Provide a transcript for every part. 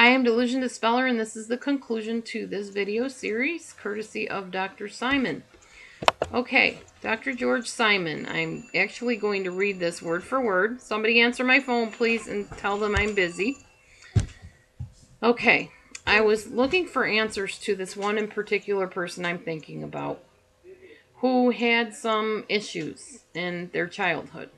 I am DelusionDispeller, and this is the conclusion to this video series, courtesy of Dr. Simon. Okay, Dr. George Simon. I'm actually going to read this word for word. Somebody answer my phone, please, and tell them I'm busy. Okay, I was looking for answers to this one in particular person I'm thinking about, who had some issues in their childhood.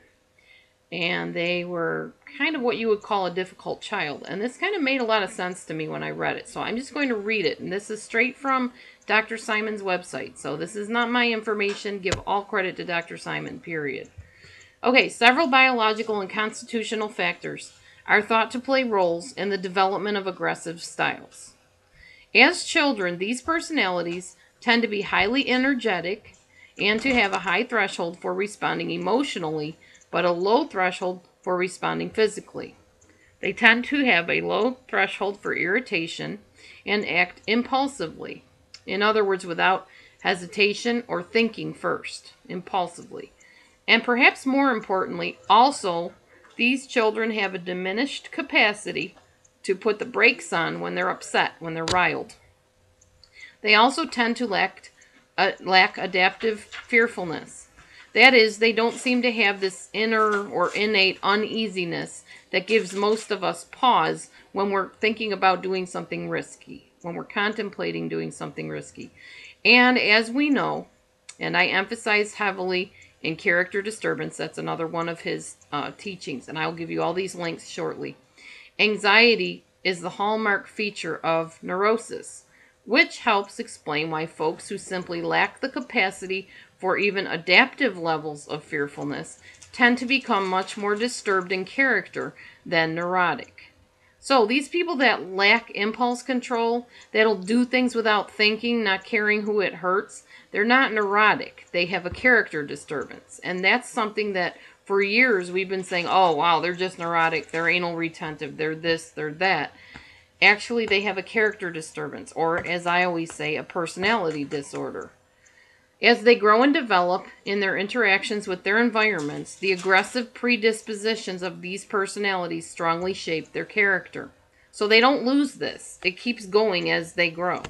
And they were kind of what you would call a difficult child. And this kind of made a lot of sense to me when I read it. So I'm just going to read it. And this is straight from Dr. Simon's website. So this is not my information. Give all credit to Dr. Simon, period. Okay, several biological and constitutional factors are thought to play roles in the development of aggressive styles. As children, these personalities tend to be highly energetic and to have a high threshold for responding emotionally, but a low threshold for responding physically. They tend to have a low threshold for irritation and act impulsively. In other words, without hesitation or thinking first, impulsively. And perhaps more importantly, also, these children have a diminished capacity to put the brakes on when they're upset, when they're riled. They also tend to lack adaptive fearfulness. That is, they don't seem to have this inner or innate uneasiness that gives most of us pause when we're thinking about doing something risky, when we're contemplating doing something risky. And as we know, and I emphasize heavily in character disturbance, that's another one of his teachings, and I'll give you all these links shortly. Anxiety is the hallmark feature of neurosis, which helps explain why folks who simply lack the capacity for even adaptive levels of fearfulness tend to become much more disturbed in character than neurotic. So these people that lack impulse control, that'll do things without thinking, not caring who it hurts, they're not neurotic. They have a character disturbance. And that's something that for years we've been saying, oh wow, they're just neurotic, they're anal retentive, they're this, they're that. Actually, they have a character disturbance, or as I always say, a personality disorder. As they grow and develop in their interactions with their environments, the aggressive predispositions of these personalities strongly shape their character. So they don't lose this. It keeps going as they grow.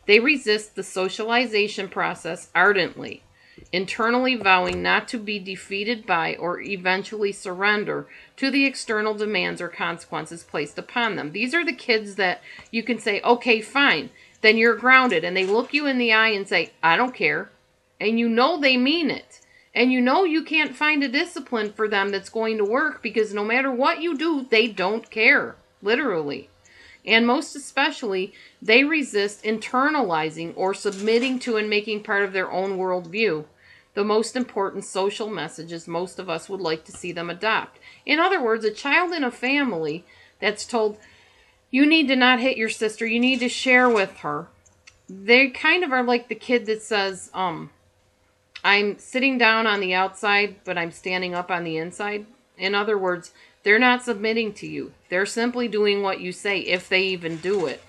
They resist the socialization process ardently, internally vowing not to be defeated by or eventually surrender to the external demands or consequences placed upon them. These are the kids that you can say, okay, fine, then you're grounded. And they look you in the eye and say, I don't care. And you know they mean it. And you know you can't find a discipline for them that's going to work because no matter what you do, they don't care, literally. And most especially, they resist internalizing or submitting to and making part of their own worldview the most important social messages most of us would like to see them adopt. In other words, a child in a family that's told, you need to not hit your sister, you need to share with her. They kind of are like the kid that says, I'm sitting down on the outside, but I'm standing up on the inside. In other words, they're not submitting to you. They're simply doing what you say, if they even do it.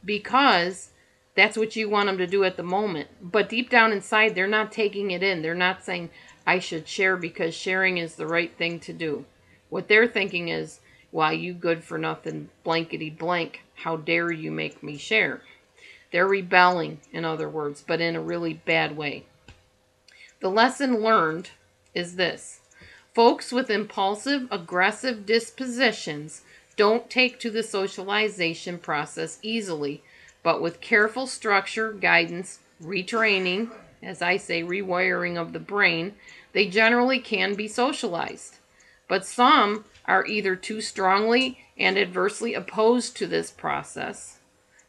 Because that's what you want them to do at the moment. But deep down inside, they're not taking it in. They're not saying, I should share because sharing is the right thing to do. What they're thinking is, why, you good for nothing, blankety blank, how dare you make me share? They're rebelling, in other words, but in a really bad way. The lesson learned is this. Folks with impulsive, aggressive dispositions don't take to the socialization process easily, but with careful structure, guidance, retraining, as I say, rewiring of the brain, they generally can be socialized. But some are either too strongly and adversely opposed to this process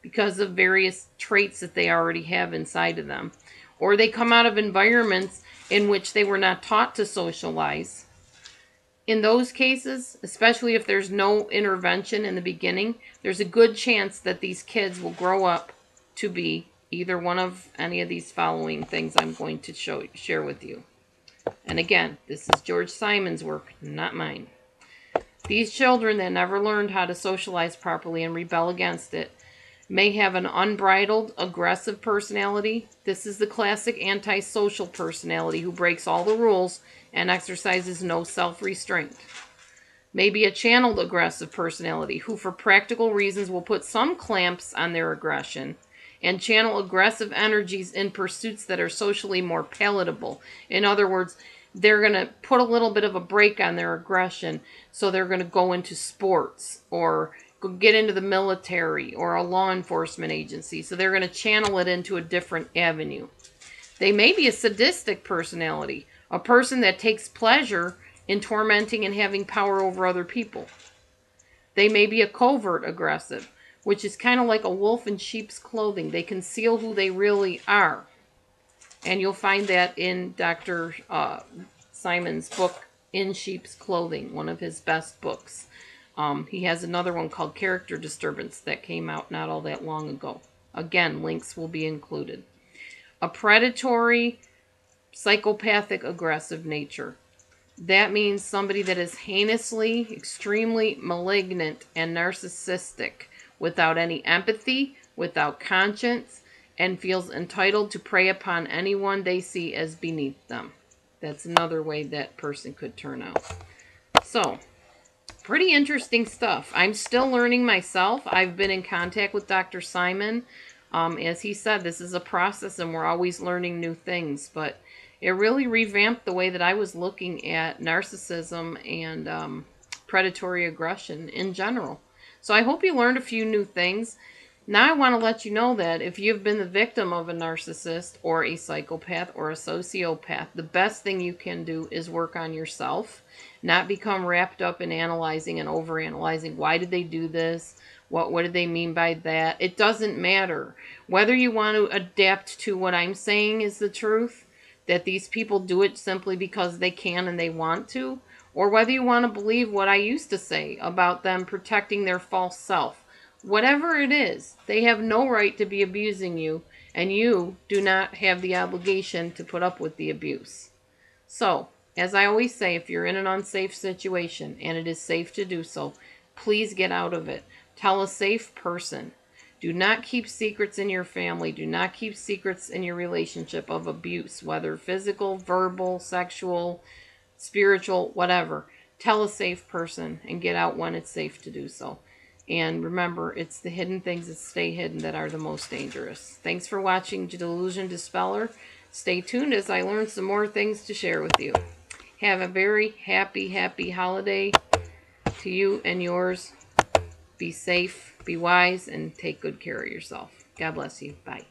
because of various traits that they already have inside of them, or they come out of environments in which they were not taught to socialize. In those cases, especially if there's no intervention in the beginning, there's a good chance that these kids will grow up to be either one of any of these following things I'm going to share with you. And again, this is George Simon's work, not mine. These children that never learned how to socialize properly and rebel against it may have an unbridled, aggressive personality. This is the classic antisocial personality who breaks all the rules and exercises no self-restraint. Maybe a channeled aggressive personality who for practical reasons will put some clamps on their aggression and channel aggressive energies in pursuits that are socially more palatable. In other words, they're going to put a little bit of a break on their aggression, so they're going to go into sports or get into the military or a law enforcement agency. So they're going to channel it into a different avenue. They may be a sadistic personality, a person that takes pleasure in tormenting and having power over other people. They may be a covert aggressive, which is kind of like a wolf in sheep's clothing. They conceal who they really are. And you'll find that in Dr. Simon's book, In Sheep's Clothing, one of his best books. He has another one called Character Disturbance that came out not all that long ago. Again, links will be included. A predatory, psychopathic, aggressive nature. That means somebody that is heinously, extremely malignant and narcissistic, without any empathy, without conscience, and feels entitled to prey upon anyone they see as beneath them. That's another way that person could turn out. So, pretty interesting stuff. I'm still learning myself. I've been in contact with Dr. Simon. As he said, this is a process and we're always learning new things. But it really revamped the way that I was looking at narcissism and predatory aggression in general. So I hope you learned a few new things. Now I want to let you know that if you've been the victim of a narcissist or a psychopath or a sociopath, the best thing you can do is work on yourself, not become wrapped up in analyzing and overanalyzing. Why did they do this? What did they mean by that? It doesn't matter. Whether you want to adapt to what I'm saying is the truth, that these people do it simply because they can and they want to, or whether you want to believe what I used to say about them protecting their false self. Whatever it is, they have no right to be abusing you, and you do not have the obligation to put up with the abuse. So, as I always say, if you're in an unsafe situation, and it is safe to do so, please get out of it. Tell a safe person. Do not keep secrets in your family. Do not keep secrets in your relationship of abuse, whether physical, verbal, sexual, spiritual, whatever. Tell a safe person and get out when it's safe to do so. And remember, it's the hidden things that stay hidden that are the most dangerous. Thanks for watching Delusion Dispeller. Stay tuned as I learn some more things to share with you. Have a very happy, happy holiday to you and yours. Be safe, be wise, and take good care of yourself. God bless you. Bye.